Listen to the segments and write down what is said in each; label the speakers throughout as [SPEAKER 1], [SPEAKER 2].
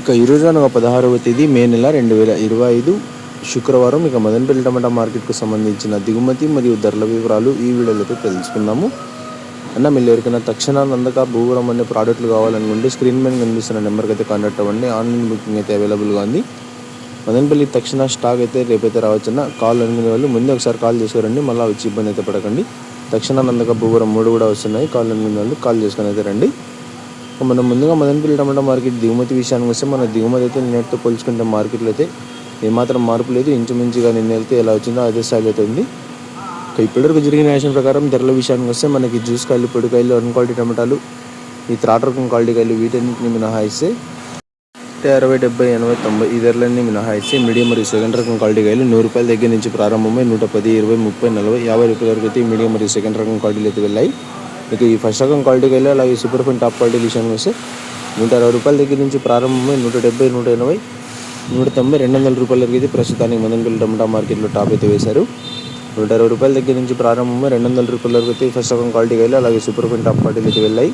[SPEAKER 1] ఇక ఈరోజు అనగా 16వ తేదీ మే నెల 2025 శుక్రవారం. ఇక మదనపల్లి టమాటా మార్కెట్కు సంబంధించిన దిగుమతి మరియు ధరల వివరాలు ఈ వీడియోలో అయితే తెలుసుకుందాము. అన్న మీరు ఎవరికైనా తక్షణ నందక భూవరం అనే ప్రోడక్ట్లు కావాలనుకుంటే స్క్రీన్ మీద కనిపిస్తున్న నెంబర్కి అయితే కాంటాక్ట్ అవ్వండి. ఆన్లైన్ బుకింగ్ అయితే అవైలబుల్గా ఉంది. మదనపల్లి తక్షణ స్టాక్ అయితే రేపైతే రావచ్చన్న. కాల్ అనుకునే వాళ్ళు ముందే ఒకసారి కాల్ చేసుకోరండి, మళ్ళీ వచ్చి ఇబ్బంది అయితే పడకండి. తక్షణ నందక భూవరం 3 కూడా వస్తున్నాయి. కాల్ అనుకునే వాళ్ళు కాల్ చేసుకొని అయితే రండి. మనం ముందుగా మదనపల్లి టమాటా మార్కెట్ దిగుమతి విషయానికి వస్తే మన దిగుమతి అయితే నిన్నటితో పోల్చుకుంటే మార్కెట్లో అయితే ఏమాత్రం మార్పు లేదు. ఇంచుమించుగా నిన్న వెళ్తే ఎలా వచ్చిందో అదే స్థాయిలో అయితే ఉంది. ఇప్పటివరకు జరిగిన యాక్షన్ ప్రకారం ధరల విషయానికి వస్తే మనకి జ్యూస్ కాయలు, పొడికాయలు, అన్ క్వాలిటీ టమాటాలు, ఈ త్రాట రకం క్వాలిటీ కాయలు వీటన్నింటిని మినహాయిస్తే 60, 70, 80, 90 ఈ ధరలన్నీ మినహాయిస్తే మీడియం మరియు సెకండ్ రకం క్వాలిటీ కాయలు ₹100 దగ్గర నుంచి ప్రారంభమై 110, 20, 30, 40, ₹50 వరకు అయితే మీడియం మరియు సెకండ్ రకం క్వాలిటీలు అయితే వెళ్ళాయి. ఇక ఈ ఫస్ట్ రకం క్వాలిటీ కాయలు అలాగే సూపర్ ఫైన్ టాప్ క్వాలిటీ విషయానికి వస్తే ₹160 దగ్గర నుంచి ప్రారంభమై 170, 180, 190, ₹200 వరకు అయితే ప్రస్తుతానికి మదనపల్లి టమాటా మార్కెట్లో టాప్ అయితే వేశారు. ₹160 దగ్గర నుంచి ప్రారంభమై ₹200 వరకు అయితే ఫస్ట్ రకం క్వాలిటీ కాయలు అలాగే సూపర్ ఫైన్ టాప్ క్వాలిటీలు అయితే వెళ్ళాయి.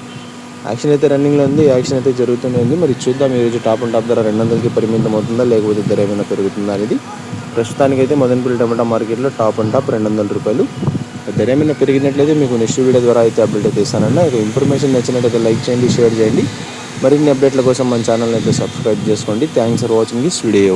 [SPEAKER 1] యాక్షన్ అయితే రన్నింగ్లో ఉంది, యాక్షన్ అయితే జరుగుతూనే ఉంది. మరి చూద్దాం ఈరోజు టాప్ ధర 200కి పరిమితం అవుతుందా లేకపోతే ధర ఏమైనా పెరుగుతుందా అనేది. ప్రస్తుతానికైతే మదనపల్లి టమాటా మార్కెట్లో టాప్ ₹200. ధర ఏమైనా పెరిగినట్లయితే మీకు నెక్స్ట్ వీడియో ద్వారా అయితే అప్డేట్ అయితే ఇస్తానన్నా. ఇక ఇన్ఫర్మేషన్ నచ్చినట్లయితే లైక్ చేయండి, షేర్ చేయండి. మరిన్ని అప్డేట్ల కోసం మన ఛానల్ అయితే సబ్స్క్రైబ్ చేసుకోండి. Thanks for watching this video.